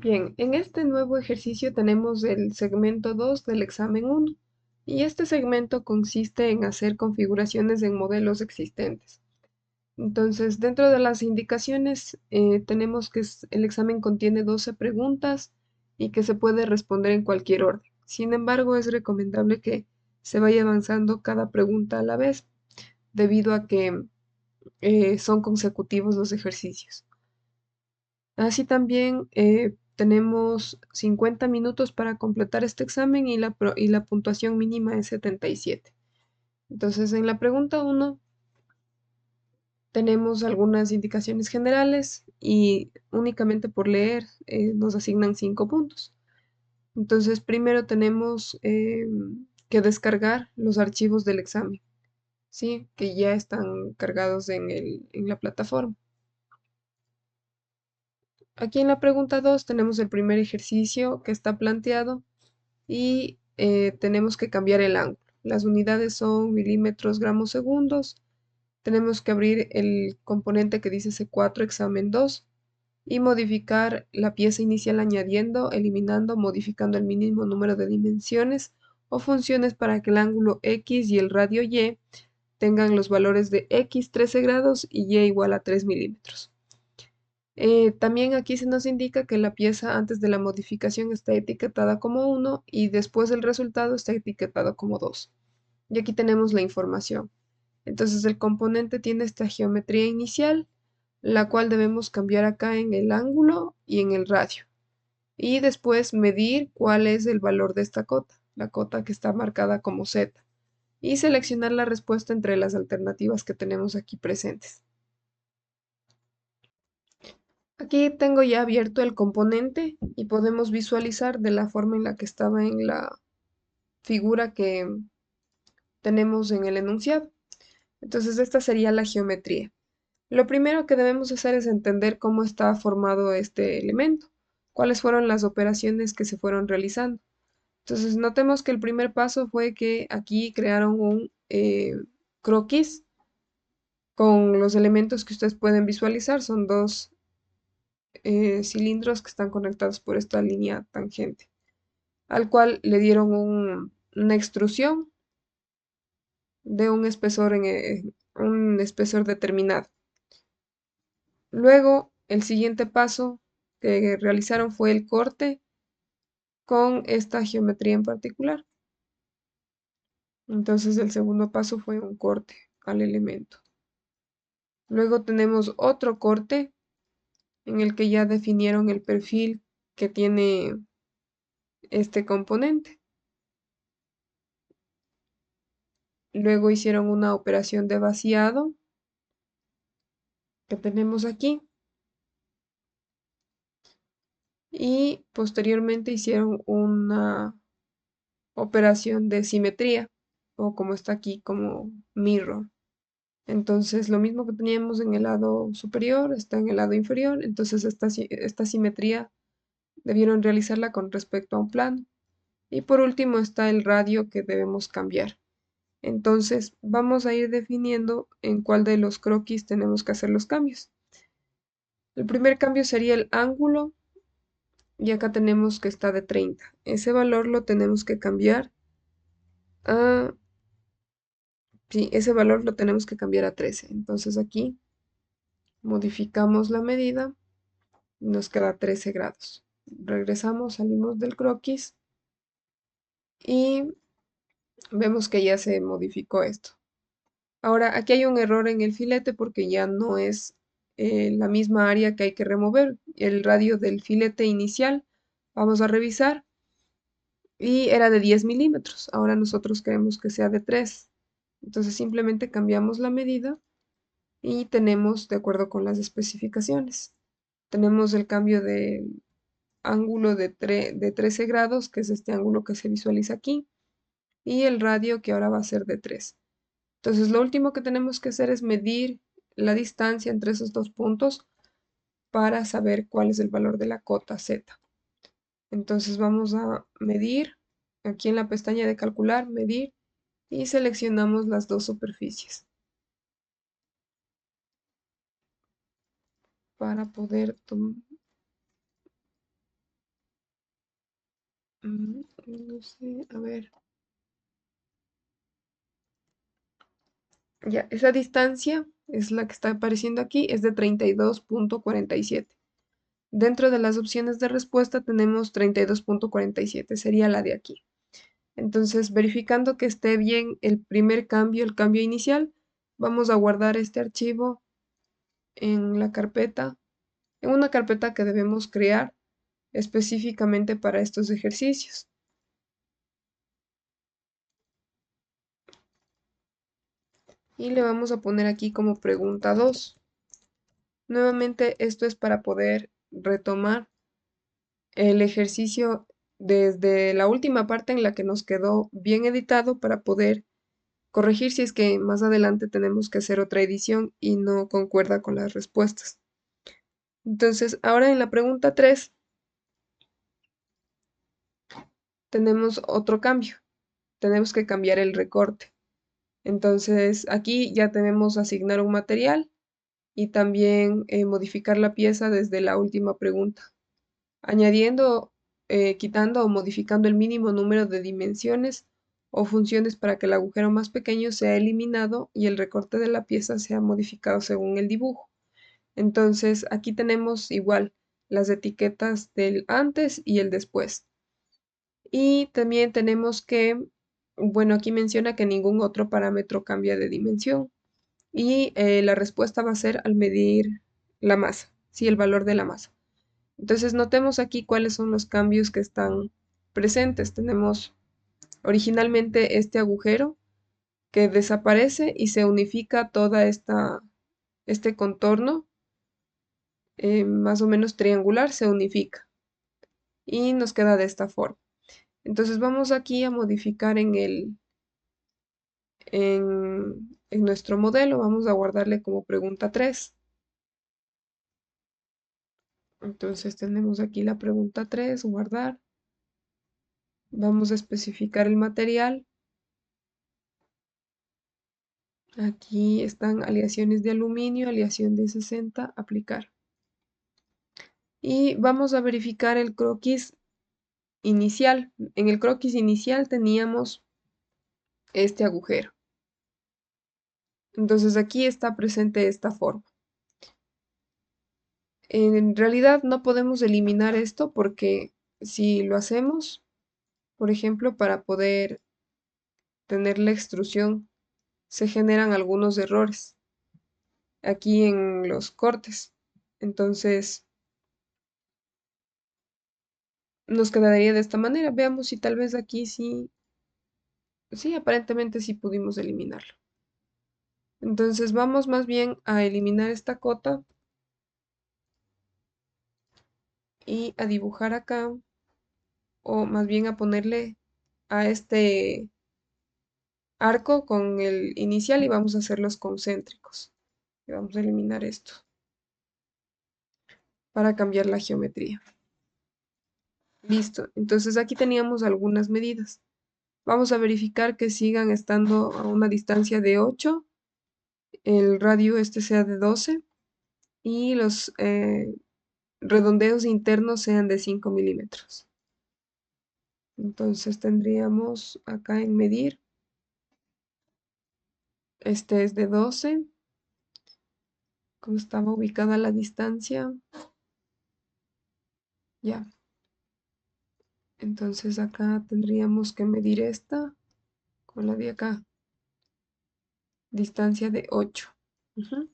Bien, en este nuevo ejercicio tenemos el segmento 2 del examen 1 y este segmento consiste en hacer configuraciones en modelos existentes. Entonces, dentro de las indicaciones tenemos que el examen contiene 12 preguntas y que se puede responder en cualquier orden. Sin embargo, es recomendable que se vaya avanzando cada pregunta a la vez, debido a que son consecutivos los ejercicios. Así también tenemos 50 minutos para completar este examen y la puntuación mínima es 77. Entonces, en la pregunta 1 tenemos algunas indicaciones generales y únicamente por leer nos asignan 5 puntos. Entonces, primero tenemos que descargar los archivos del examen, ¿sí? Que ya están cargados en la plataforma. Aquí en la pregunta 2 tenemos el primer ejercicio que está planteado y tenemos que cambiar el ángulo. Las unidades son milímetros, gramos, segundos. Tenemos que abrir el componente que dice C4 examen 2 y modificar la pieza inicial añadiendo, eliminando, modificando el mínimo número de dimensiones o funciones para que el ángulo X y el radio Y tengan los valores de X 13 grados y Y igual a 3 milímetros. También aquí se nos indica que la pieza antes de la modificación está etiquetada como 1 y después el resultado está etiquetado como 2. Y aquí tenemos la información. Entonces el componente tiene esta geometría inicial, la cual debemos cambiar acá en el ángulo y en el radio. Y después medir cuál es el valor de esta cota, la cota que está marcada como Z. Y seleccionar la respuesta entre las alternativas que tenemos aquí presentes. Aquí tengo ya abierto el componente y podemos visualizar de la forma en la que estaba en la figura que tenemos en el enunciado. Entonces esta sería la geometría. Lo primero que debemos hacer es entender cómo está formado este elemento, cuáles fueron las operaciones que se fueron realizando. Entonces notemos que el primer paso fue que aquí crearon un croquis con los elementos que ustedes pueden visualizar. Son dos cilindros que están conectados por esta línea tangente, al cual le dieron una extrusión de un espesor determinado. Luego, el siguiente paso que realizaron fue el corte con esta geometría en particular. Entonces, el segundo paso fue un corte al elemento. Luego tenemos otro corte en el que ya definieron el perfil que tiene este componente. Luego hicieron una operación de vaciado que tenemos aquí. Y posteriormente hicieron una operación de simetría, o como está aquí, como mirror. Entonces, lo mismo que teníamos en el lado superior, está en el lado inferior. Entonces, esta simetría debieron realizarla con respecto a un plano. Y por último está el radio que debemos cambiar. Entonces, vamos a ir definiendo en cuál de los croquis tenemos que hacer los cambios. El primer cambio sería el ángulo, y acá tenemos que está de 30. Ese valor lo tenemos que cambiar a, sí, ese valor lo tenemos que cambiar a 13. Entonces aquí modificamos la medida y nos queda 13 grados. Regresamos, salimos del croquis y vemos que ya se modificó esto. Ahora, aquí hay un error en el filete porque ya no es la misma área que hay que remover. El radio del filete inicial, vamos a revisar, y era de 10 milímetros. Ahora nosotros queremos que sea de 3. Entonces simplemente cambiamos la medida y tenemos de acuerdo con las especificaciones. Tenemos el cambio de ángulo de 13 grados, que es este ángulo que se visualiza aquí, y el radio que ahora va a ser de 3. Entonces lo último que tenemos que hacer es medir la distancia entre esos dos puntos para saber cuál es el valor de la cota Z. Entonces vamos a medir aquí en la pestaña de calcular, medir, y seleccionamos las dos superficies para poder No sé, a ver. Ya, esa distancia es la que está apareciendo aquí, es de 32,47. Dentro de las opciones de respuesta tenemos 32,47, sería la de aquí. Entonces, verificando que esté bien el primer cambio, el cambio inicial, vamos a guardar este archivo en la carpeta, en una carpeta que debemos crear específicamente para estos ejercicios. Y le vamos a poner aquí como pregunta 2. Nuevamente, esto es para poder retomar el ejercicio desde la última parte en la que nos quedó bien editado para poder corregir si es que más adelante tenemos que hacer otra edición y no concuerda con las respuestas. Entonces, ahora en la pregunta 3 tenemos otro cambio. Tenemos que cambiar el recorte. Entonces, aquí ya tenemos asignar un material y también modificar la pieza desde la última pregunta, añadiendo, quitando o modificando el mínimo número de dimensiones o funciones para que el agujero más pequeño sea eliminado y el recorte de la pieza sea modificado según el dibujo. Entonces, aquí tenemos igual las etiquetas del antes y el después. Y también tenemos que, bueno, aquí menciona que ningún otro parámetro cambia de dimensión. Y la respuesta va a ser al medir la masa, sí, el valor de la masa. Entonces, notemos aquí cuáles son los cambios que están presentes. Tenemos originalmente este agujero que desaparece y se unifica toda este contorno más o menos triangular, se unifica y nos queda de esta forma. Entonces vamos aquí a modificar en nuestro modelo, vamos a guardarle como pregunta 3. Entonces tenemos aquí la pregunta 3, guardar. Vamos a especificar el material. Aquí están aleaciones de aluminio, aleación de 60, aplicar. Y vamos a verificar el croquis inicial. En el croquis inicial teníamos este agujero. Entonces aquí está presente esta forma. En realidad no podemos eliminar esto porque si lo hacemos, por ejemplo, para poder tener la extrusión, se generan algunos errores aquí en los cortes. Entonces nos quedaría de esta manera. Veamos si tal vez aquí sí, sí, aparentemente sí pudimos eliminarlo. Entonces vamos más bien a eliminar esta cota y a dibujar acá, o más bien a ponerle a este arco con el inicial y vamos a hacer los concéntricos. Y vamos a eliminar esto para cambiar la geometría. Listo, entonces aquí teníamos algunas medidas. Vamos a verificar que sigan estando a una distancia de 8, el radio este sea de 12 y los redondeos internos sean de 5 milímetros. Entonces tendríamos acá en medir, este es de 12, como estaba ubicada la distancia, ya. Entonces acá tendríamos que medir esta con la de acá, distancia de 8. Ujú.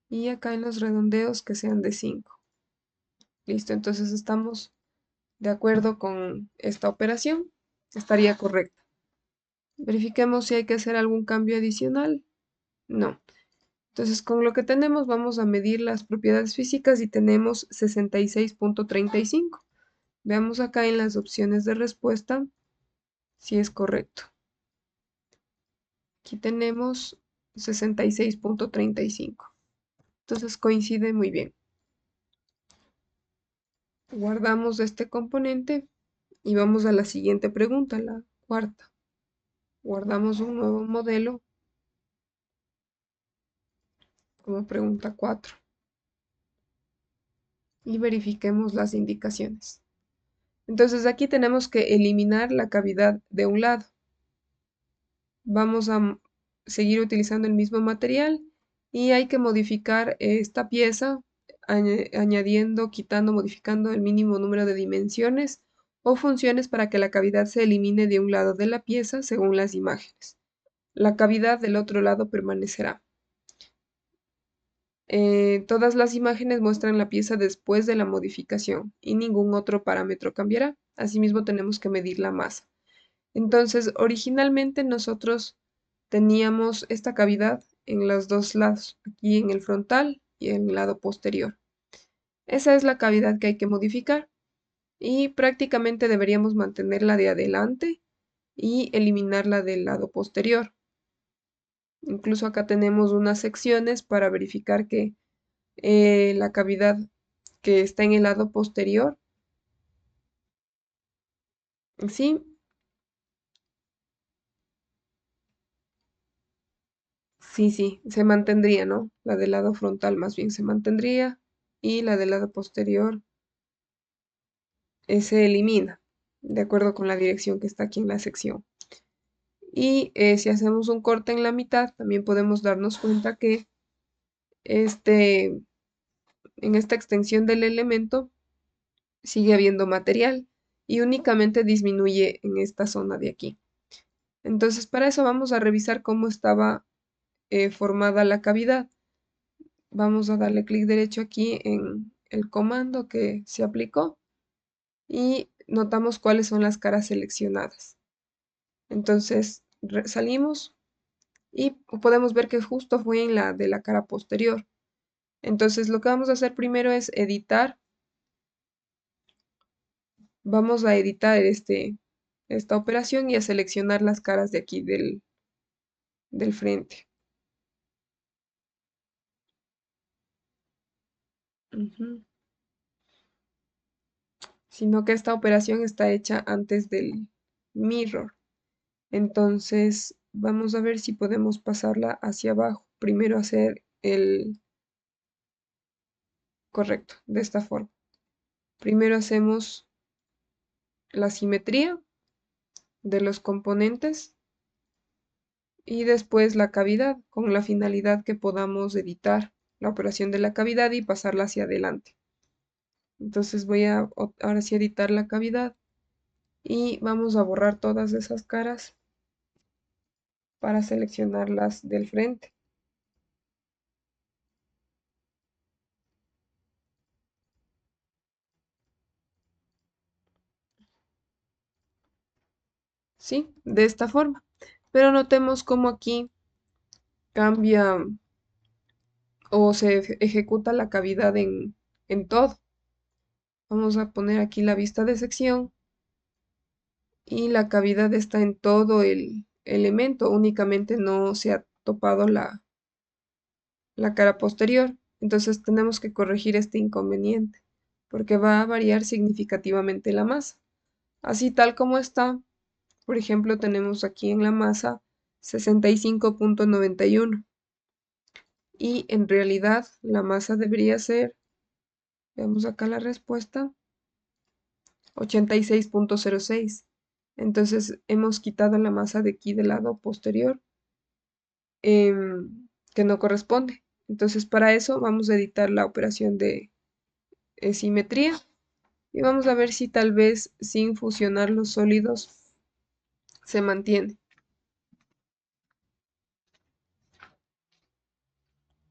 Y acá en los redondeos que sean de 5. Listo, entonces estamos de acuerdo con esta operación. Estaría correcta. Verifiquemos si hay que hacer algún cambio adicional. No. Entonces, con lo que tenemos, vamos a medir las propiedades físicas y tenemos 66,35. Veamos acá en las opciones de respuesta si es correcto. Aquí tenemos 66,35. Entonces coincide muy bien. Guardamos este componente y vamos a la siguiente pregunta, la cuarta. Guardamos un nuevo modelo como pregunta 4 y verifiquemos las indicaciones. Entonces aquí tenemos que eliminar la cavidad de un lado. Vamos a seguir utilizando el mismo material y hay que modificar esta pieza añadiendo, quitando, modificando el mínimo número de dimensiones o funciones para que la cavidad se elimine de un lado de la pieza según las imágenes. La cavidad del otro lado permanecerá. Todas las imágenes muestran la pieza después de la modificación y ningún otro parámetro cambiará. Asimismo, tenemos que medir la masa. Entonces, originalmente nosotros teníamos esta cavidad en los dos lados, aquí en el frontal y en el lado posterior. Esa es la cavidad que hay que modificar y prácticamente deberíamos mantener la de adelante y eliminar la del lado posterior. Incluso acá tenemos unas secciones para verificar que la cavidad que está en el lado posterior, sí, sí, se mantendría, ¿no? La del lado frontal más bien se mantendría y la del lado posterior se elimina, de acuerdo con la dirección que está aquí en la sección. Y si hacemos un corte en la mitad, también podemos darnos cuenta que este, en esta extensión del elemento sigue habiendo material y únicamente disminuye en esta zona de aquí. Entonces, para eso vamos a revisar cómo estaba formada la cavidad. Vamos a darle clic derecho aquí en el comando que se aplicó y notamos cuáles son las caras seleccionadas. Entonces salimos y podemos ver que justo fue en la de la cara posterior. Entonces lo que vamos a hacer primero es editar. Vamos a editar esta operación y a seleccionar las caras de aquí del frente. Ujú. Sino que esta operación está hecha antes del mirror. Entonces vamos a ver si podemos pasarla hacia abajo. Primero hacer el correcto, de esta forma. Primero hacemos la simetría de los componentes y después la cavidad con la finalidad que podamos editar la operación de la cavidad y pasarla hacia adelante. Entonces voy a ahora sí editar la cavidad y vamos a borrar todas esas caras para seleccionarlas del frente. ¿Sí? De esta forma. Pero notemos cómo aquí cambia o se ejecuta la cavidad en todo. Vamos a poner aquí la vista de sección y la cavidad está en todo el elemento, únicamente no se ha topado la cara posterior. Entonces tenemos que corregir este inconveniente porque va a variar significativamente la masa. Así tal como está, por ejemplo, tenemos aquí en la masa 65,91 y en realidad la masa debería ser, veamos acá la respuesta, 86,06. Entonces hemos quitado la masa de aquí del lado posterior que no corresponde. Entonces para eso vamos a editar la operación de simetría y vamos a ver si tal vez sin fusionar los sólidos se mantiene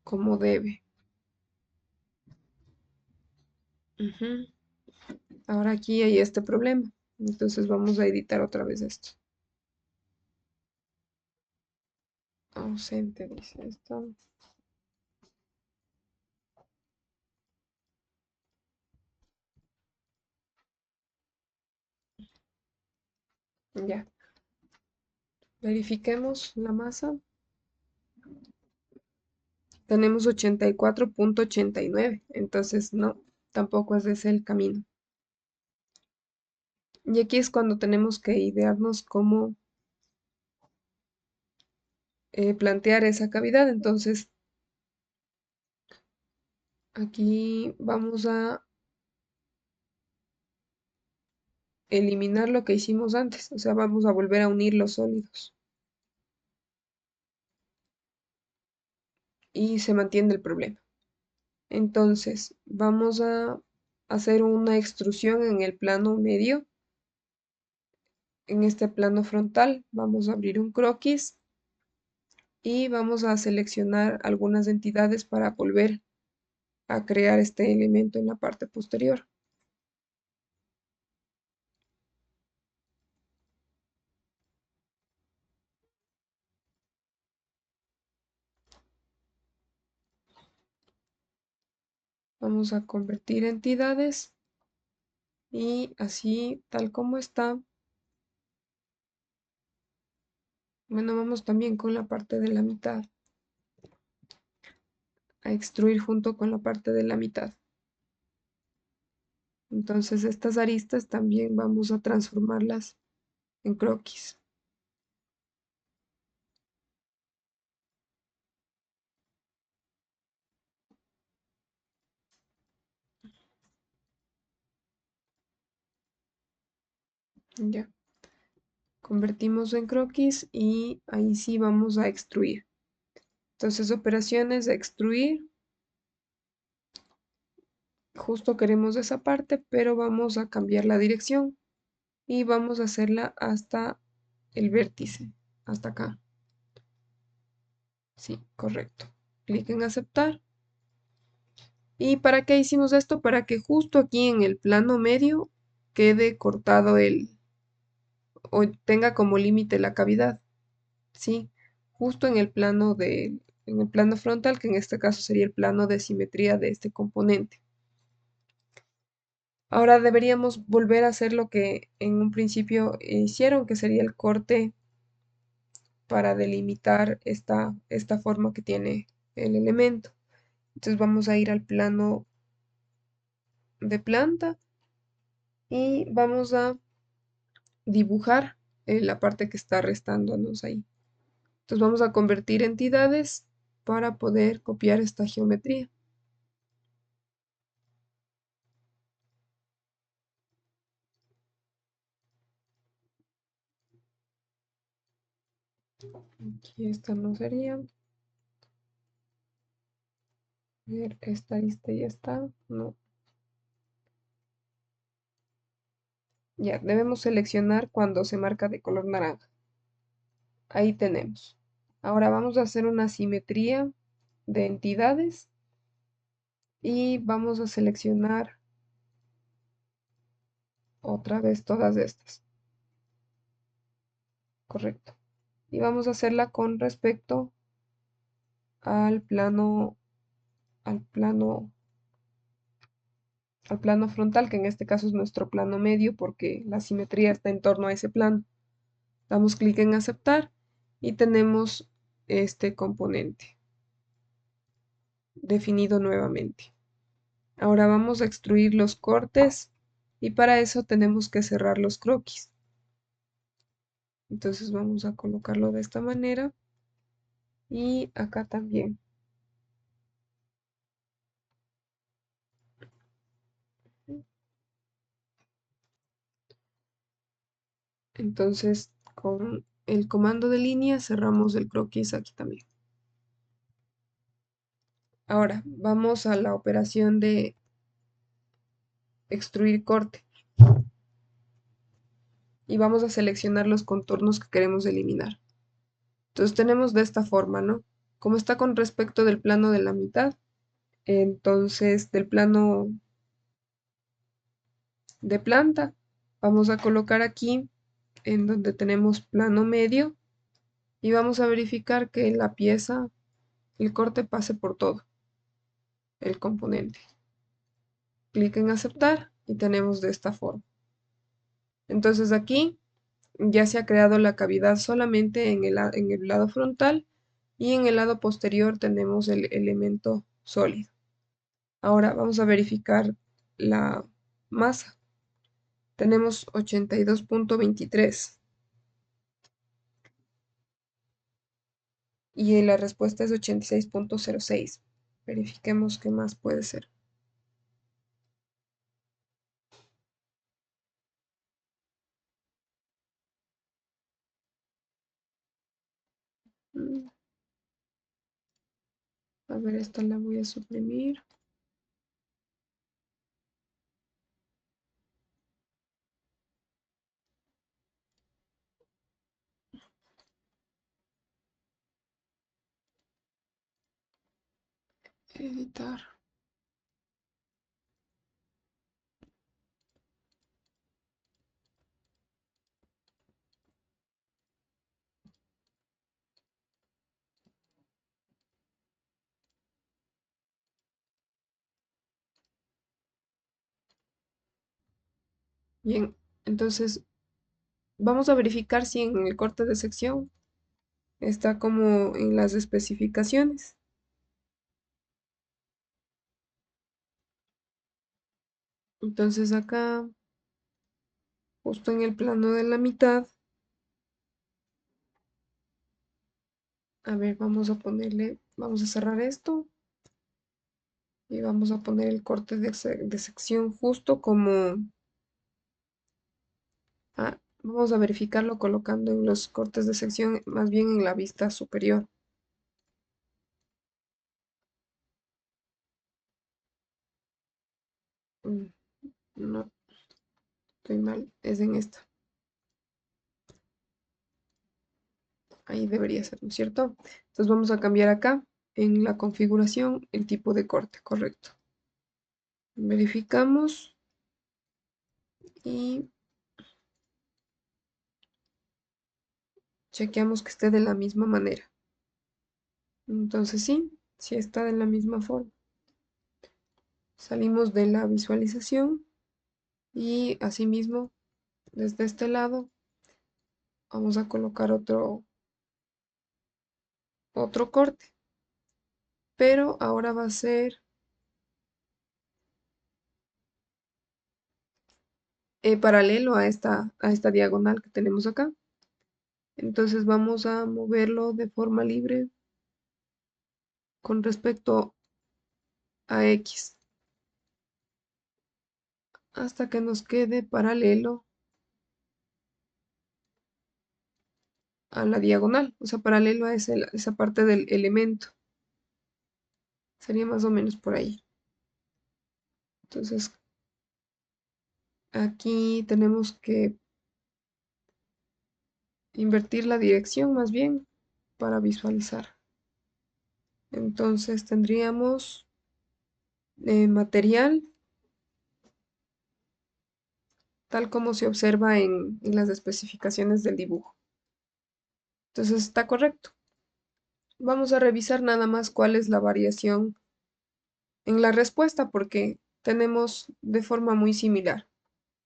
como debe. Ujú. Ahora aquí hay este problema. Entonces vamos a editar otra vez esto. Ausente, dice esto. Ya. Verifiquemos la masa. Tenemos 84,89. Entonces no, tampoco es ese el camino. Y aquí es cuando tenemos que idearnos cómo plantear esa cavidad. Entonces aquí vamos a eliminar lo que hicimos antes, o sea, vamos a volver a unir los sólidos y se mantiene el problema. Entonces, vamos a hacer una extrusión en el plano medio. En este plano frontal vamos a abrir un croquis y vamos a seleccionar algunas entidades para volver a crear este elemento en la parte posterior. Vamos a convertir entidades y así tal como está. Bueno, vamos también con la parte de la mitad, a extruir junto con la parte de la mitad. Entonces estas aristas también vamos a transformarlas en croquis. Ya, convertimos en croquis y ahí sí vamos a extruir. Entonces operaciones de extruir, justo queremos esa parte, pero vamos a cambiar la dirección y vamos a hacerla hasta el vértice, hasta acá. Sí, correcto. Clic en aceptar. ¿Y para qué hicimos esto? Para que justo aquí en el plano medio quede cortado o tenga como límite la cavidad, ¿sí? Justo en el plano frontal, que en este caso sería el plano de simetría de este componente. Ahora deberíamos volver a hacer lo que en un principio hicieron, que sería el corte para delimitar esta forma que tiene el elemento. Entonces vamos a ir al plano de planta y vamos a dibujar la parte que está restándonos ahí. Entonces vamos a convertir entidades para poder copiar esta geometría. Aquí esta no sería. A ver, esta lista ya está. No. Ya, debemos seleccionar cuando se marca de color naranja. Ahí tenemos. Ahora vamos a hacer una simetría de entidades y vamos a seleccionar otra vez todas estas. Correcto. Y vamos a hacerla con respecto al plano, al plano, al plano frontal, que en este caso es nuestro plano medio porque la simetría está en torno a ese plano. Damos clic en aceptar y tenemos este componente definido nuevamente. Ahora vamos a extruir los cortes y para eso tenemos que cerrar los croquis. Entonces vamos a colocarlo de esta manera y acá también. Entonces con el comando de línea cerramos el croquis aquí también. Ahora vamos a la operación de extruir corte y vamos a seleccionar los contornos que queremos eliminar. Entonces tenemos de esta forma, ¿no? Como está con respecto del plano de la mitad, entonces del plano de planta, vamos a colocar aquí en donde tenemos plano medio y vamos a verificar que la pieza, el corte pase por todo el componente. Clic en aceptar y tenemos de esta forma. Entonces aquí ya se ha creado la cavidad solamente en el lado frontal y en el lado posterior tenemos el elemento sólido. Ahora vamos a verificar la masa. Tenemos 82.23 y la respuesta es 86.06. Verifiquemos qué más puede ser. Mm, A ver, esta la voy a suprimir. Editar. Bien, entonces vamos a verificar si en el corte de sección está como en las especificaciones. Entonces acá, justo en el plano de la mitad, a ver, vamos a cerrar esto y vamos a poner el corte de sección justo como, vamos a verificarlo colocando en los cortes de sección, más bien en la vista superior. Mm, No, estoy mal, es en esta. Ahí debería ser, ¿no es cierto? Entonces vamos a cambiar acá en la configuración el tipo de corte, correcto. Verificamos y chequeamos que esté de la misma manera. Entonces sí, sí está de la misma forma. Salimos de la visualización y asimismo desde este lado vamos a colocar otro corte, pero ahora va a ser paralelo a esta diagonal que tenemos acá. Entonces vamos a moverlo de forma libre con respecto a X hasta que nos quede paralelo a la diagonal, o sea, paralelo a esa parte del elemento. Sería más o menos por ahí. Entonces, aquí tenemos que invertir la dirección más bien para visualizar. Entonces tendríamos material tal como se observa en las especificaciones del dibujo. Entonces está correcto. Vamos a revisar nada más cuál es la variación en la respuesta porque tenemos de forma muy similar.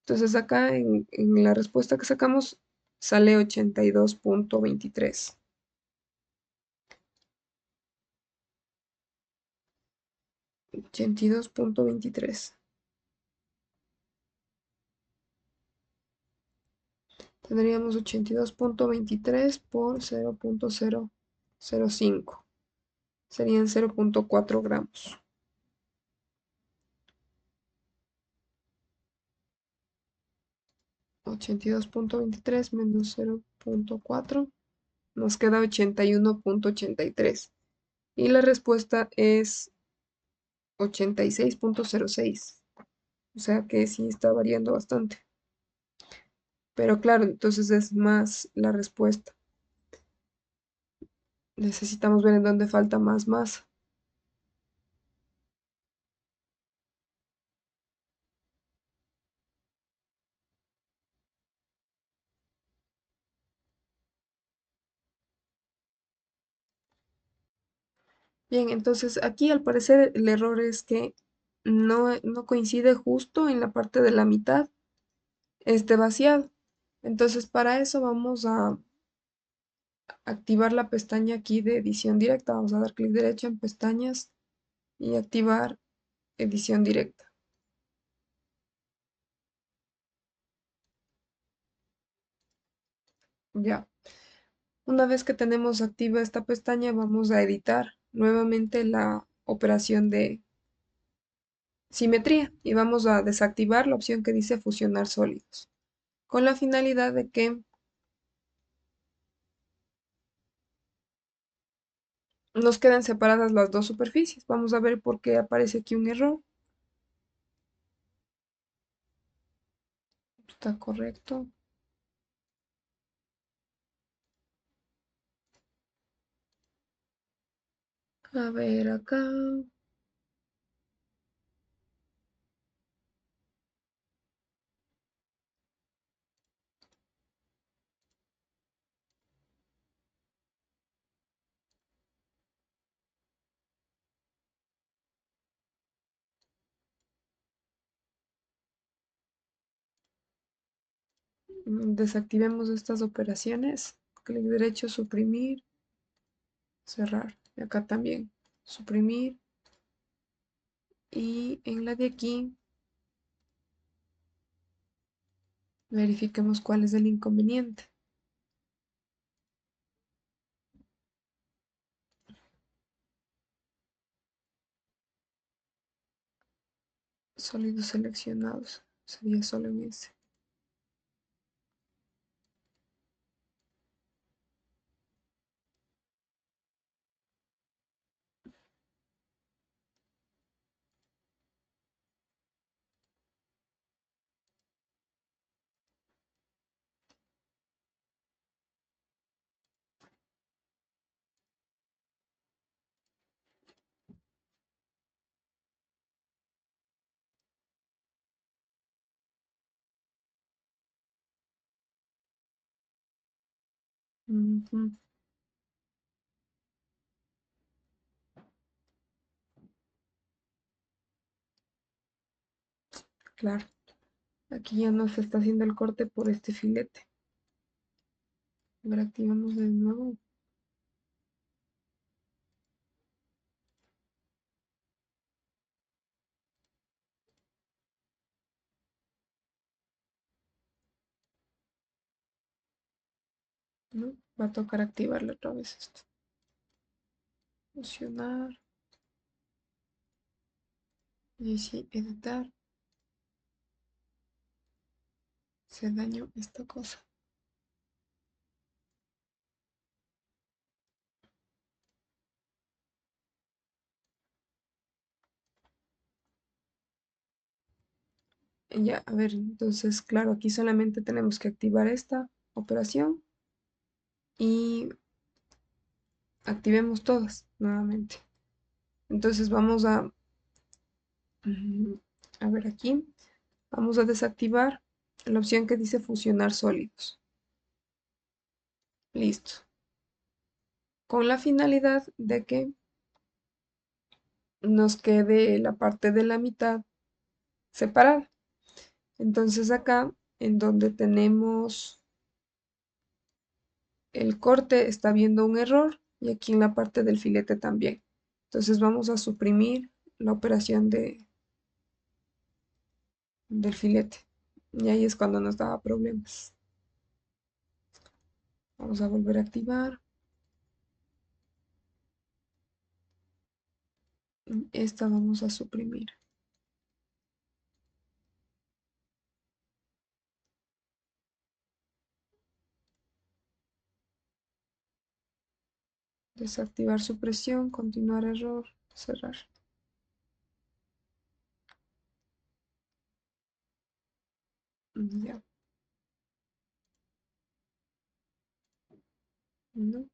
Entonces acá en la respuesta que sacamos sale 82.23. 82.23. Tendríamos 82.23 por 0.005. Serían 0.4 gramos. 82.23 menos 0.4 nos queda 81.83. Y la respuesta es 86.06. O sea que sí está variando bastante. Pero claro, entonces es más la respuesta. Necesitamos ver en dónde falta más masa. Bien, entonces aquí al parecer el error es que no coincide justo en la parte de la mitad este vaciado. Entonces para eso vamos a activar la pestaña aquí de edición directa. Vamos a dar clic derecho en pestañas y activar edición directa. Ya. Una vez que tenemos activa esta pestaña, vamos a editar nuevamente la operación de simetría y vamos a desactivar la opción que dice fusionar sólidos, con la finalidad de que nos quedan separadas las dos superficies. Vamos a ver por qué aparece aquí un error. Está correcto. A ver acá. Desactivemos estas operaciones. Clic derecho, suprimir, cerrar. Y acá también, suprimir. Y en la de aquí, verifiquemos cuál es el inconveniente. Sólidos seleccionados. Sería solo en ese. Ujú, claro. Aquí ya no se está haciendo el corte por este filete. A ver, activamos de nuevo. ¿No? Va a tocar activarlo otra vez esto. Fusionar. Y sí, editar. Se dañó esta cosa. Ya, a ver, entonces, claro, aquí solamente tenemos que activar esta operación y activemos todas nuevamente. Entonces a ver aquí, vamos a desactivar la opción que dice fusionar sólidos. Listo. Con la finalidad de que nos quede la parte de la mitad separada. Entonces acá, en donde tenemos el corte, está viendo un error y aquí en la parte del filete también. Entonces vamos a suprimir la operación del filete. Y ahí es cuando nos daba problemas. Vamos a volver a activar. Esta vamos a suprimir. Desactivar supresión, continuar error, cerrar. Ya, ¿no?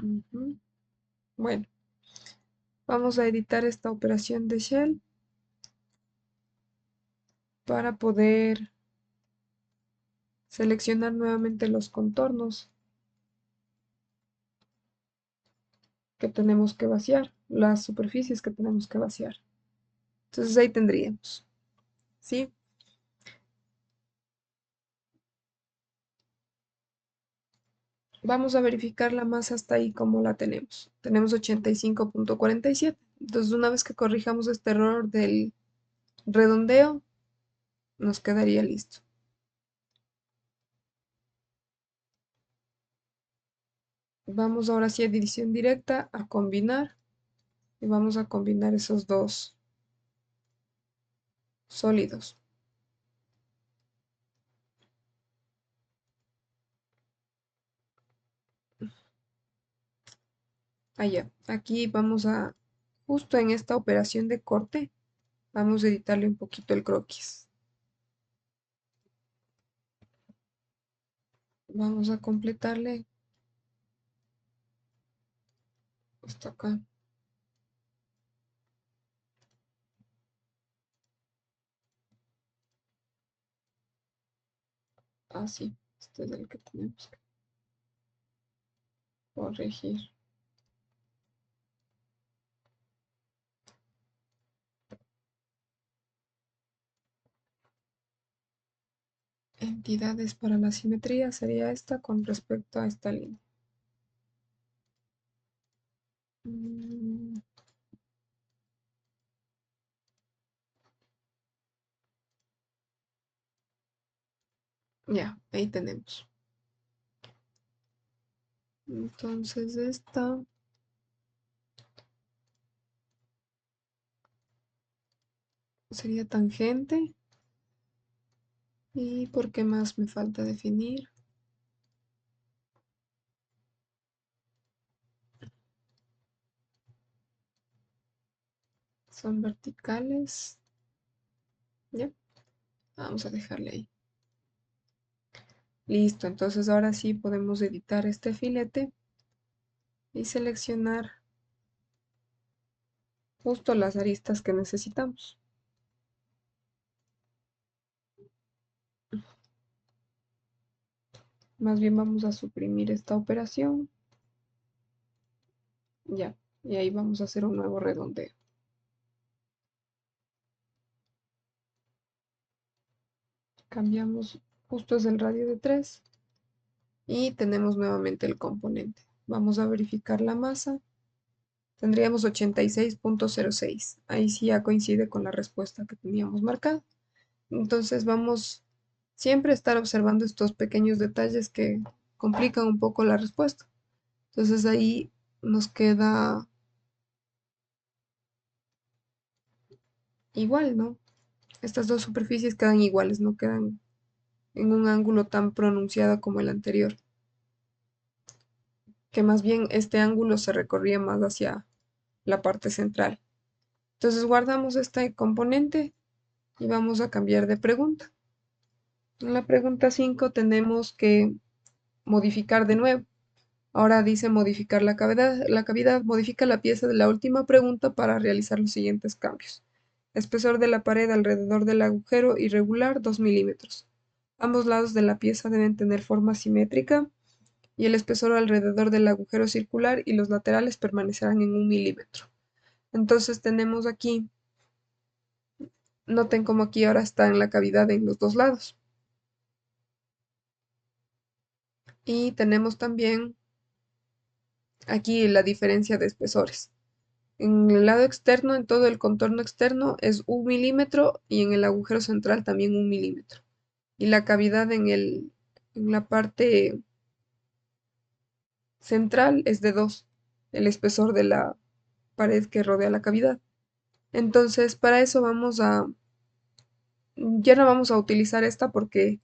Ujú. Bueno, vamos a editar esta operación de shell para poder seleccionar nuevamente los contornos que tenemos que vaciar, las superficies que tenemos que vaciar. Entonces ahí tendríamos, ¿sí? Vamos a verificar la masa hasta ahí como la tenemos. Tenemos 85,47. Entonces una vez que corrijamos este error del redondeo, nos quedaría listo. Vamos ahora sí a división directa, a combinar, y vamos a combinar esos dos sólidos. Allá, aquí vamos a, justo en esta operación de corte, vamos a editarle un poquito el croquis. Vamos a completarle hasta acá. Así, este es el que tenemos que corregir. Entidades para la simetría sería esta con respecto a esta línea. Mm, ya, ahí tenemos. Entonces esta sería tangente. ¿Y por qué más me falta definir? Son verticales. Ya, vamos a dejarle ahí. Listo, entonces ahora sí podemos editar este filete y seleccionar justo las aristas que necesitamos. Más bien vamos a suprimir esta operación. Ya, y ahí vamos a hacer un nuevo redondeo. Cambiamos, justo es el radio de 3 y tenemos nuevamente el componente. Vamos a verificar la masa. Tendríamos 86,06. Ahí sí ya coincide con la respuesta que teníamos marcada. Entonces vamos siempre a estar observando estos pequeños detalles que complican un poco la respuesta. Entonces ahí nos queda igual, ¿no? Estas dos superficies quedan iguales, no quedan en un ángulo tan pronunciado como el anterior, que más bien este ángulo se recorría más hacia la parte central. Entonces guardamos este componente y vamos a cambiar de pregunta. En la pregunta 5 tenemos que modificar de nuevo. Ahora dice modificar la cavidad. La cavidad modifica la pieza de la última pregunta para realizar los siguientes cambios. Espesor de la pared alrededor del agujero irregular 2 milímetros. Ambos lados de la pieza deben tener forma simétrica y el espesor alrededor del agujero circular y los laterales permanecerán en 1 milímetro. Entonces tenemos aquí, noten como aquí ahora está en la cavidad en los dos lados. Y tenemos también aquí la diferencia de espesores. En el lado externo, en todo el contorno externo es 1 milímetro y en el agujero central también 1 milímetro. Y la cavidad en la parte central es de 2, el espesor de la pared que rodea la cavidad. Entonces, para eso ya no vamos a utilizar esta porque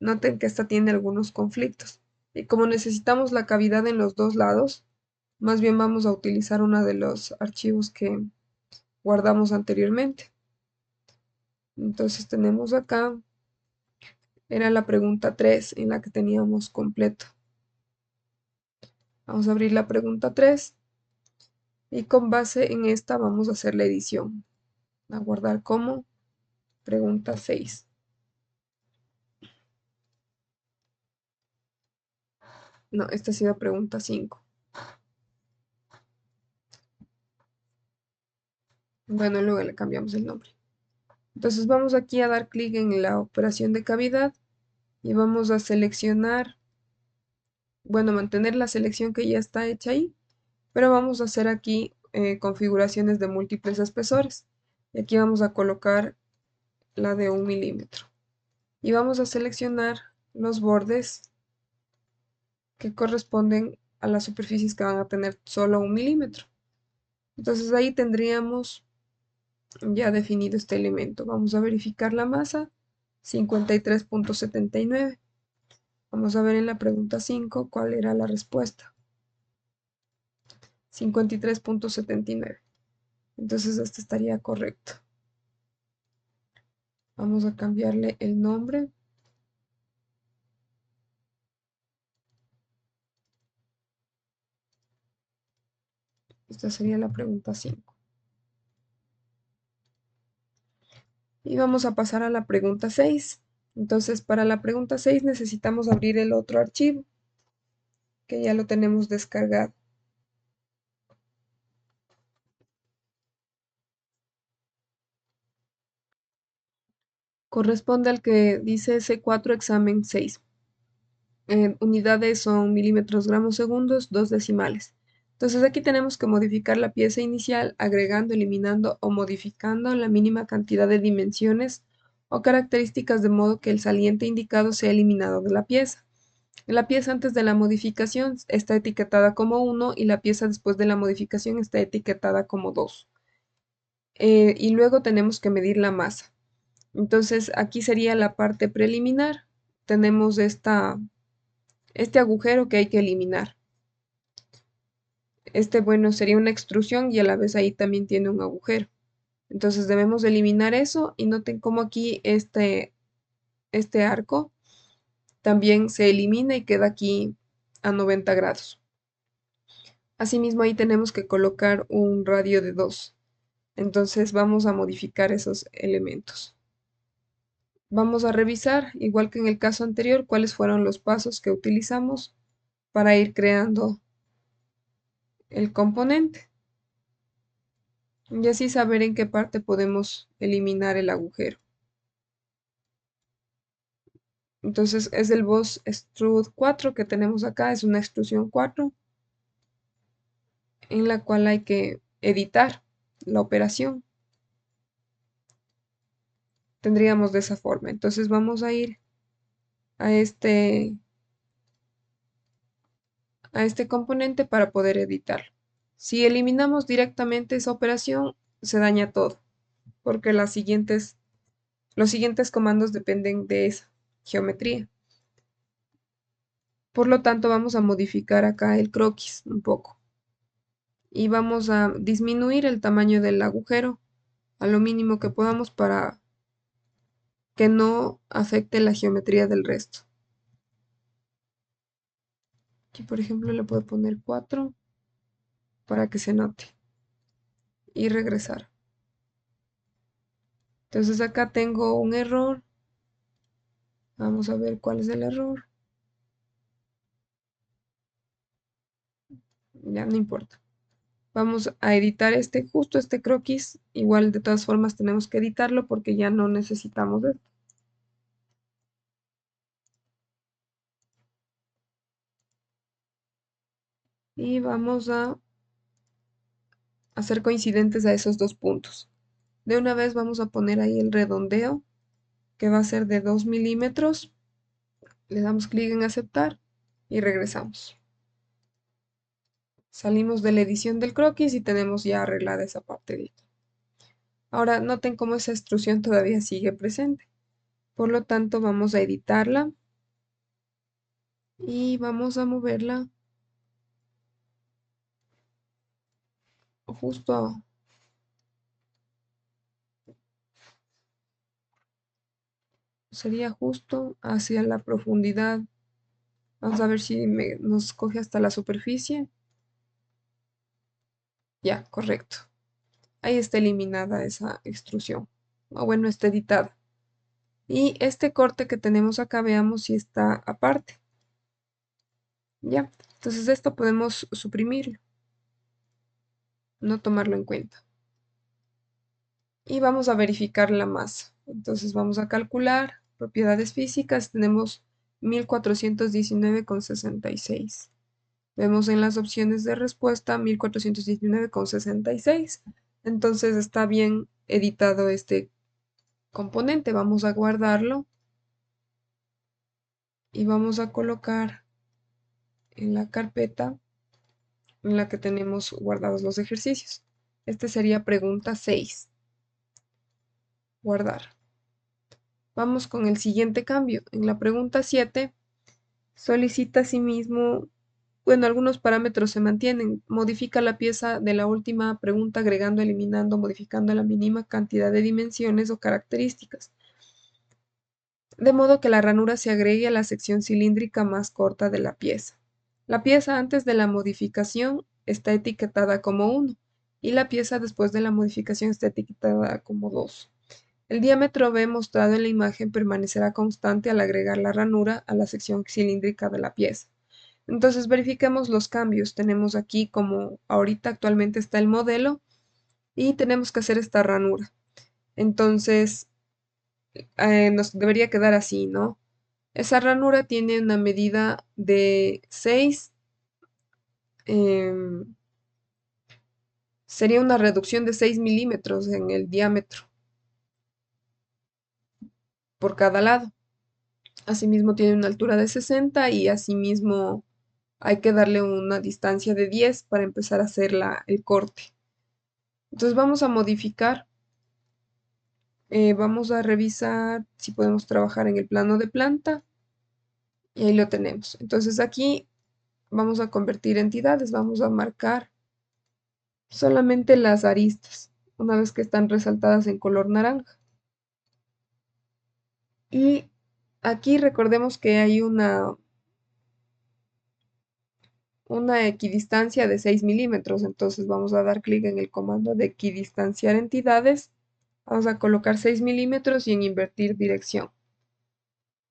noten que esta tiene algunos conflictos. Y como necesitamos la cavidad en los dos lados, más bien vamos a utilizar uno de los archivos que guardamos anteriormente. Entonces tenemos acá, era la pregunta 3 en la que teníamos completo. Vamos a abrir la pregunta 3 y con base en esta vamos a hacer la edición. A guardar como pregunta 6. No, esta ha sido pregunta 5. Bueno, luego le cambiamos el nombre. Entonces vamos aquí a dar clic en la operación de cavidad y vamos a seleccionar, bueno, mantener la selección que ya está hecha ahí, pero vamos a hacer aquí configuraciones de múltiples espesores. Y aquí vamos a colocar la de 1 milímetro. Y vamos a seleccionar los bordes que corresponden a las superficies que van a tener solo 1 milímetro. Entonces ahí tendríamos ya definido este elemento. Vamos a verificar la masa, 53,79. Vamos a ver en la pregunta 5 cuál era la respuesta. 53,79. Entonces este estaría correcto. Vamos a cambiarle el nombre. Esta sería la pregunta 5. Y vamos a pasar a la pregunta 6. Entonces, para la pregunta 6 necesitamos abrir el otro archivo, que ya lo tenemos descargado. Corresponde al que dice C4 examen 6. Unidades son milímetros, gramos, segundos, 2 decimales. Entonces aquí tenemos que modificar la pieza inicial agregando, eliminando o modificando la mínima cantidad de dimensiones o características de modo que el saliente indicado sea eliminado de la pieza. La pieza antes de la modificación está etiquetada como 1 y la pieza después de la modificación está etiquetada como 2. Y luego tenemos que medir la masa. Entonces aquí sería la parte preliminar. Tenemos este agujero que hay que eliminar. Bueno, sería una extrusión y a la vez ahí también tiene un agujero. Entonces debemos eliminar eso y noten cómo aquí este arco también se elimina y queda aquí a 90 grados. Asimismo ahí tenemos que colocar un radio de 2. Entonces vamos a modificar esos elementos. Vamos a revisar, igual que en el caso anterior, cuáles fueron los pasos que utilizamos para ir creando el componente. Y así saber en qué parte podemos eliminar el agujero. Entonces es el Boss Extrude 4 que tenemos acá, es una extrusión 4 en la cual hay que editar la operación. Tendríamos de esa forma. Entonces vamos a ir a este componente para poder editarlo. Si eliminamos directamente esa operación, se daña todo, porque los siguientes comandos dependen de esa geometría. Por lo tanto, vamos a modificar acá el croquis un poco. Y vamos a disminuir el tamaño del agujero a lo mínimo que podamos para que no afecte la geometría del resto. Aquí, por ejemplo, le puedo poner 4 para que se note. Y regresar. Entonces acá tengo un error. Vamos a ver cuál es el error. Ya no importa. Vamos a editar justo este croquis. Igual de todas formas tenemos que editarlo porque ya no necesitamos esto. Y vamos a hacer coincidentes a esos dos puntos. De una vez vamos a poner ahí el redondeo que va a ser de 2 milímetros. Le damos clic en aceptar y regresamos. Salimos de la edición del croquis y tenemos ya arreglada esa parte de aquí. Ahora noten cómo esa extrusión todavía sigue presente. Por lo tanto vamos a editarla y vamos a moverla justo sería justo hacia la profundidad. Vamos a ver si nos coge hasta la superficie. Ya, correcto. Ahí está eliminada esa extrusión. O bueno, está editada. Y este corte que tenemos acá, veamos si está aparte. Ya, entonces esto podemos suprimirlo, no tomarlo en cuenta. Y vamos a verificar la masa. Entonces vamos a calcular propiedades físicas. Tenemos 1419,66. Vemos en las opciones de respuesta 1419,66. Entonces está bien editado este componente. Vamos a guardarlo y vamos a colocar en la carpeta en la que tenemos guardados los ejercicios. Este sería pregunta 6. Guardar. Vamos con el siguiente cambio. En la pregunta 7 solicita asimismo, bueno, algunos parámetros se mantienen. Modifica la pieza de la última pregunta agregando, eliminando, modificando la mínima cantidad de dimensiones o características, de modo que la ranura se agregue a la sección cilíndrica más corta de la pieza. La pieza antes de la modificación está etiquetada como 1 y la pieza después de la modificación está etiquetada como 2. El diámetro B mostrado en la imagen permanecerá constante al agregar la ranura a la sección cilíndrica de la pieza. Entonces verifiquemos los cambios. Tenemos aquí como ahorita actualmente está el modelo y tenemos que hacer esta ranura. Entonces nos debería quedar así, ¿no? Esa ranura tiene una medida de 6, sería una reducción de 6 milímetros en el diámetro por cada lado. Asimismo tiene una altura de 60 y asimismo hay que darle una distancia de 10 para empezar a hacer el corte. Entonces vamos a modificar, vamos a revisar si podemos trabajar en el plano de planta y ahí lo tenemos. Entonces aquí vamos a convertir entidades, vamos a marcar solamente las aristas, una vez que están resaltadas en color naranja. Y aquí recordemos que hay una equidistancia de 6 milímetros, entonces vamos a dar clic en el comando de equidistanciar entidades, vamos a colocar 6 milímetros y en invertir dirección.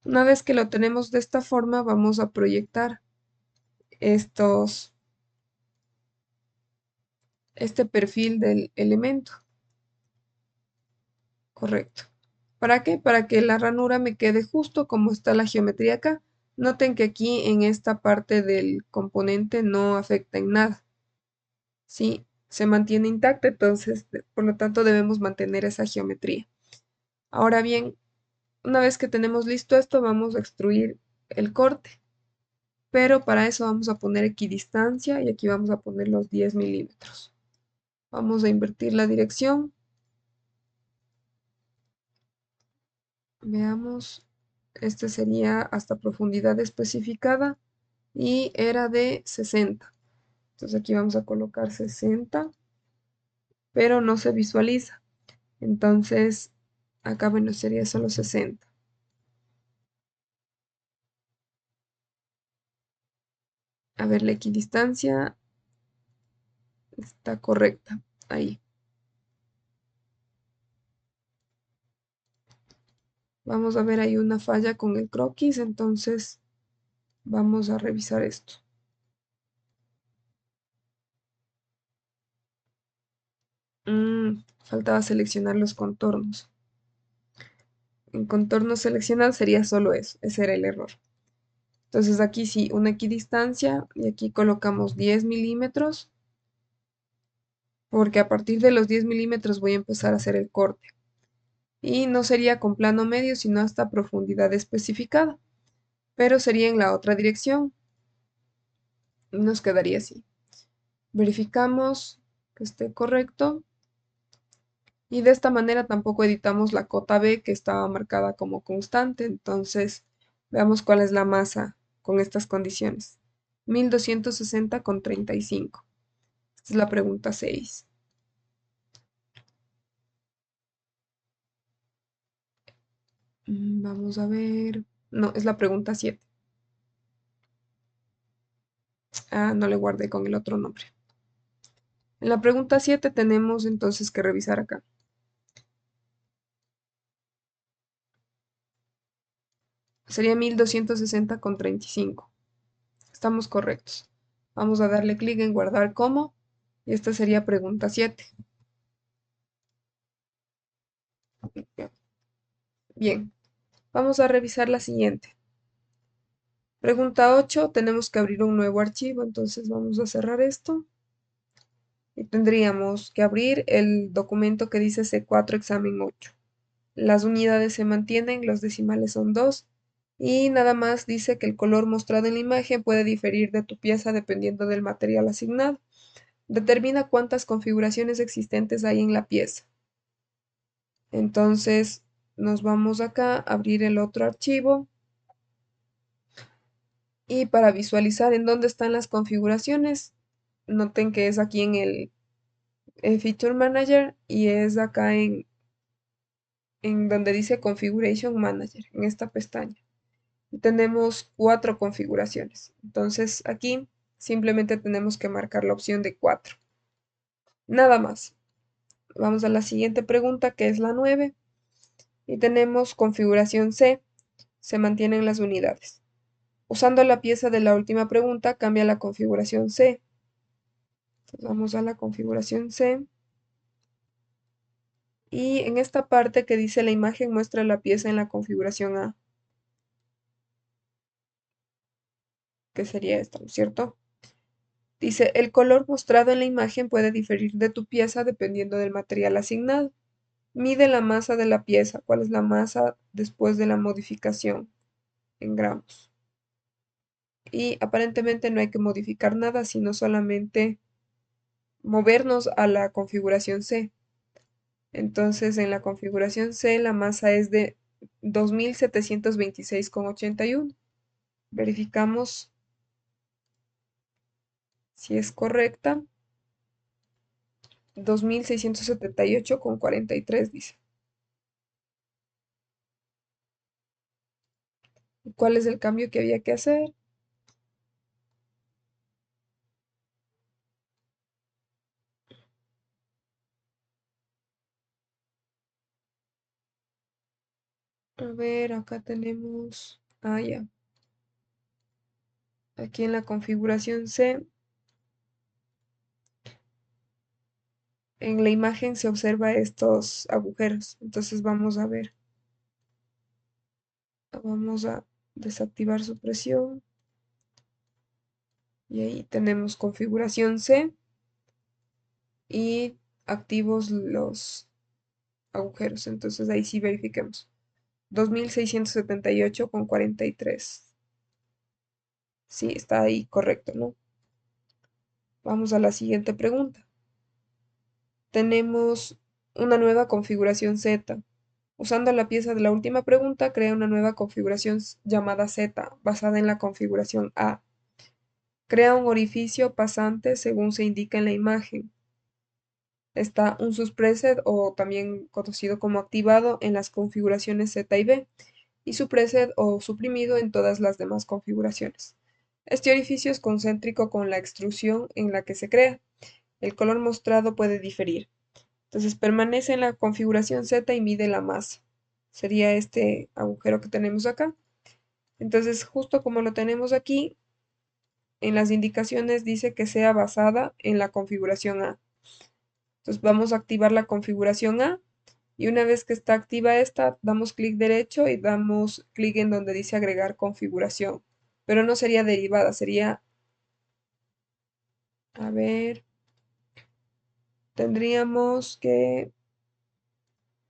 Una vez que lo tenemos de esta forma, vamos a proyectar este perfil del elemento. Correcto. ¿Para qué? Para que la ranura me quede justo como está la geometría acá. Noten que aquí en esta parte del componente no afecta en nada. Sí, se mantiene intacta, entonces por lo tanto debemos mantener esa geometría. Ahora bien, una vez que tenemos listo esto, vamos a extruir el corte. Pero para eso vamos a poner equidistancia y aquí vamos a poner los 10 milímetros. Vamos a invertir la dirección. Veamos, este sería hasta profundidad especificada y era de 60. Entonces aquí vamos a colocar 60, pero no se visualiza. Entonces acá, bueno, sería solo 60. A ver, la equidistancia está correcta. Ahí. Vamos a ver, hay una falla con el croquis, entonces vamos a revisar esto. Faltaba seleccionar los contornos. En contorno seleccionado sería solo eso, ese era el error. Entonces aquí sí, una equidistancia y aquí colocamos 10 milímetros porque a partir de los 10 milímetros voy a empezar a hacer el corte. Y no sería con plano medio, sino hasta profundidad especificada, pero sería en la otra dirección. Y nos quedaría así. Verificamos que esté correcto. Y de esta manera tampoco editamos la cota B que estaba marcada como constante. Entonces, veamos cuál es la masa con estas condiciones. 1260,35. Esta es la pregunta 6. Vamos a ver. No, es la pregunta 7. Ah, no le guardé con el otro nombre. En la pregunta 7 tenemos entonces que revisar acá. Sería 1260,35. Estamos correctos. Vamos a darle clic en guardar como. Y esta sería pregunta 7. Bien, vamos a revisar la siguiente. Pregunta 8, tenemos que abrir un nuevo archivo, entonces vamos a cerrar esto. Y tendríamos que abrir el documento que dice C4 examen 8. Las unidades se mantienen, los decimales son 2 Y nada más dice que el color mostrado en la imagen puede diferir de tu pieza dependiendo del material asignado. Determina cuántas configuraciones existentes hay en la pieza. Entonces nos vamos acá a abrir el otro archivo y para visualizar en dónde están las configuraciones, noten que es aquí en el Feature Manager y es acá en donde dice Configuration Manager, en esta pestaña. Y tenemos 4 configuraciones. Entonces aquí simplemente tenemos que marcar la opción de 4. Nada más. Vamos a la siguiente pregunta, que es la 9. Y tenemos configuración C. Se mantienen las unidades. Usando la pieza de la última pregunta, cambia la configuración C. Entonces vamos a la configuración C. Y en esta parte que dice la imagen muestra la pieza en la configuración A, que sería esta, ¿no es cierto? Dice, el color mostrado en la imagen puede diferir de tu pieza dependiendo del material asignado. Mide la masa de la pieza. ¿Cuál es la masa después de la modificación en gramos? Y aparentemente no hay que modificar nada, sino solamente movernos a la configuración C. Entonces, en la configuración C, la masa es de 2726,81. Verificamos si es correcta. 2678,43 dice. ¿Cuál es el cambio que había que hacer? A ver, acá tenemos... Ah, ya. Aquí en la configuración C, en la imagen se observa estos agujeros. Entonces vamos a ver. Vamos a desactivar supresión. Y ahí tenemos configuración C y activos los agujeros. Entonces ahí sí verifiquemos. 2678,43. Sí, está ahí correcto, ¿no? Vamos a la siguiente pregunta. Tenemos una nueva configuración Z. Usando la pieza de la última pregunta, crea una nueva configuración llamada Z, basada en la configuración A. Crea un orificio pasante según se indica en la imagen. Está un suppressed o también conocido como activado en las configuraciones Z y B y suppressed o suprimido en todas las demás configuraciones. Este orificio es concéntrico con la extrusión en la que se crea. El color mostrado puede diferir. Entonces permanece en la configuración Z y mide la masa. Sería este agujero que tenemos acá. Entonces, justo como lo tenemos aquí, en las indicaciones dice que sea basada en la configuración A. Entonces vamos a activar la configuración A y una vez que está activa esta, damos clic derecho y damos clic en donde dice agregar configuración. Pero no sería derivada, sería, a ver, tendríamos que,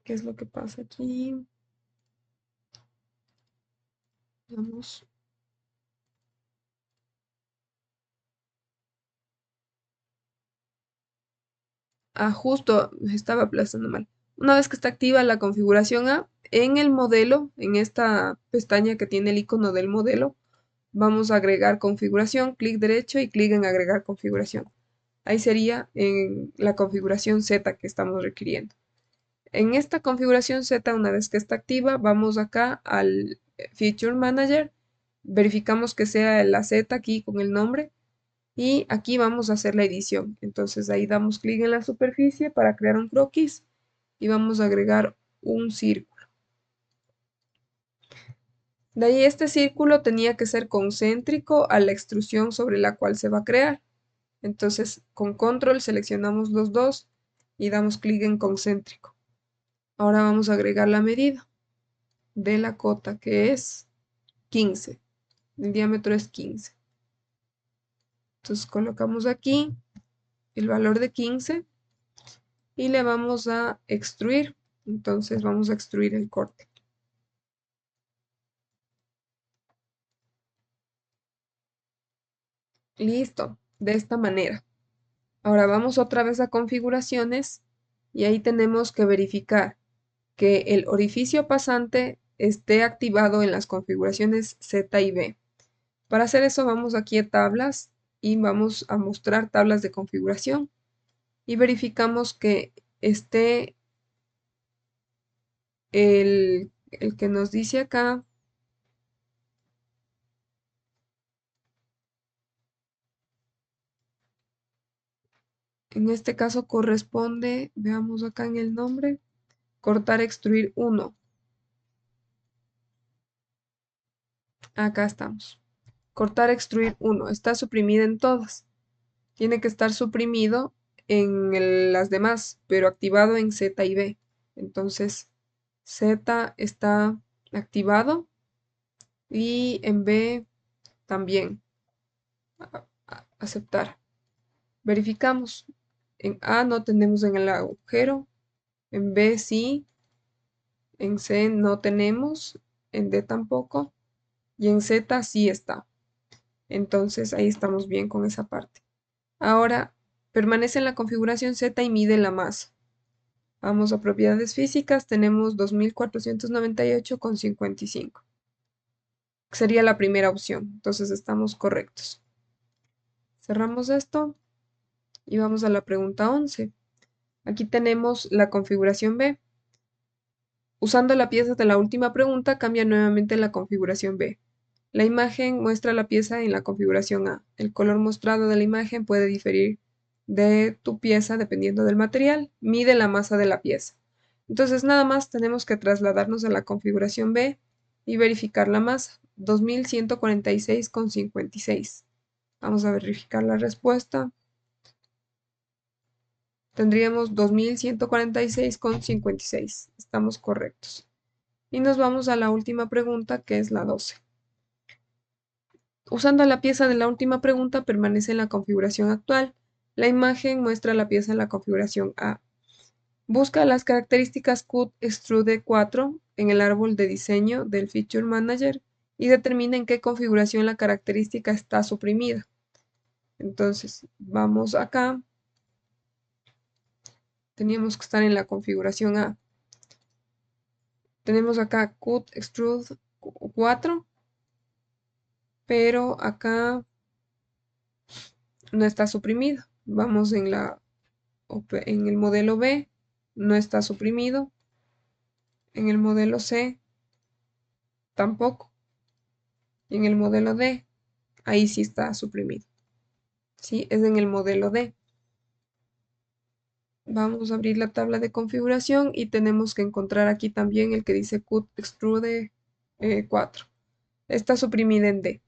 ¿qué es lo que pasa aquí? Vamos. Ah, justo, estaba aplazando mal. Una vez que está activa la configuración A, en el modelo, en esta pestaña que tiene el icono del modelo, vamos a agregar configuración, clic derecho y clic en agregar configuración. Ahí sería en la configuración Z que estamos requiriendo. En esta configuración Z, una vez que está activa, vamos acá al Feature Manager, verificamos que sea la Z aquí con el nombre y aquí vamos a hacer la edición. Entonces ahí damos clic en la superficie para crear un croquis y vamos a agregar un círculo. De ahí este círculo tenía que ser concéntrico a la extrusión sobre la cual se va a crear. Entonces con control seleccionamos los dos y damos clic en concéntrico. Ahora vamos a agregar la medida de la cota que es 15. El diámetro es 15. Entonces colocamos aquí el valor de 15 y le vamos a extruir. Entonces vamos a extruir el corte. Listo, de esta manera. Ahora vamos otra vez a configuraciones y ahí tenemos que verificar que el orificio pasante esté activado en las configuraciones Z y B. Para hacer eso vamos aquí a tablas y vamos a mostrar tablas de configuración y verificamos que esté el que nos dice acá, en este caso corresponde, veamos acá en el nombre, cortar, extruir 1. Acá estamos. Cortar, extruir 1. Está suprimida en todas. Tiene que estar suprimido en las demás, pero activado en Z y B. Entonces, Z está activado y en B también. Aceptar. Verificamos. En A no tenemos en el agujero. En B sí. En C no tenemos. En D tampoco. Y en Z sí está. Entonces ahí estamos bien con esa parte. Ahora permanece en la configuración Z y mide la masa. Vamos a propiedades físicas, tenemos 2498,55. Sería la primera opción, entonces estamos correctos. Cerramos esto y vamos a la pregunta 11. Aquí tenemos la configuración B. Usando la pieza de la última pregunta, cambia nuevamente la configuración B. La imagen muestra la pieza en la configuración A. El color mostrado de la imagen puede diferir de tu pieza dependiendo del material. Mide la masa de la pieza. Entonces nada más tenemos que trasladarnos a la configuración B y verificar la masa. 2146,56. Vamos a verificar la respuesta. Tendríamos 2146,56. Estamos correctos. Y nos vamos a la última pregunta, que es la 12. Usando la pieza de la última pregunta, permanece en la configuración actual. La imagen muestra la pieza en la configuración A. Busca las características Cut Extrude 4 en el árbol de diseño del Feature Manager y determina en qué configuración la característica está suprimida. Entonces, vamos acá. Teníamos que estar en la configuración A. Tenemos acá Cut Extrude 4, pero acá no está suprimido. Vamos en el modelo B, no está suprimido. En el modelo C, tampoco. Y en el modelo D, ahí sí está suprimido. Sí, es en el modelo D. Vamos a abrir la tabla de configuración y tenemos que encontrar aquí también el que dice Cut Extrude 4. Está suprimida en D.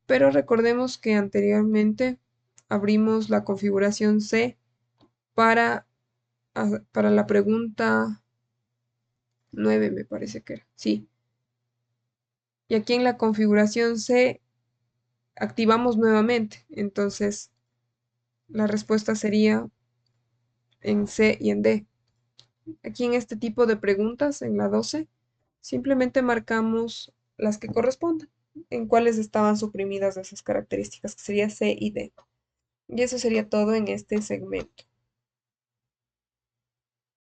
Pero recordemos que anteriormente abrimos la configuración C para, para la pregunta 9, me parece que era. Sí. Y aquí en la configuración C activamos nuevamente. Entonces, la respuesta sería en C y en D. Aquí en este tipo de preguntas, en la 12, simplemente marcamos las que correspondan, en cuáles estaban suprimidas esas características, que sería C y D. Y eso sería todo en este segmento.